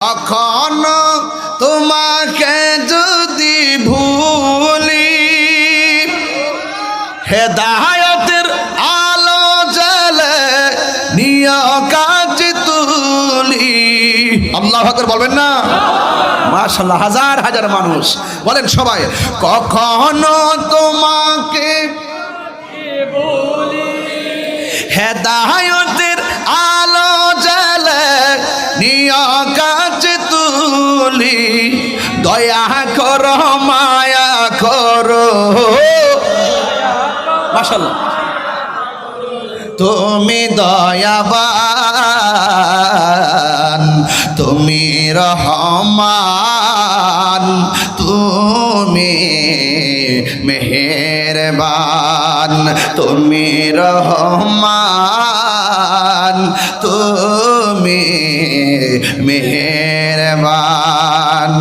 কখনো তোমাকে যদি ভুলি, হেদায়েতের আলো জ্বালে নিয়ে কাজ তুলি। আল্লাহু আকবার বলবেন না? মাশাআল্লাহ, হাজার হাজার মানুষ বলেন সবাই। কখনো তোমাকে হেদায়েতের আলো জ্বালে নিয়ে কাজ তুলি, দয়া করো মায়া করো। মাশাআল্লাহ, তুমি দয়াবান, তুমি রহমান, তুমি মেহেরবান, তুমি রহমান, তুমি মেহেরবান।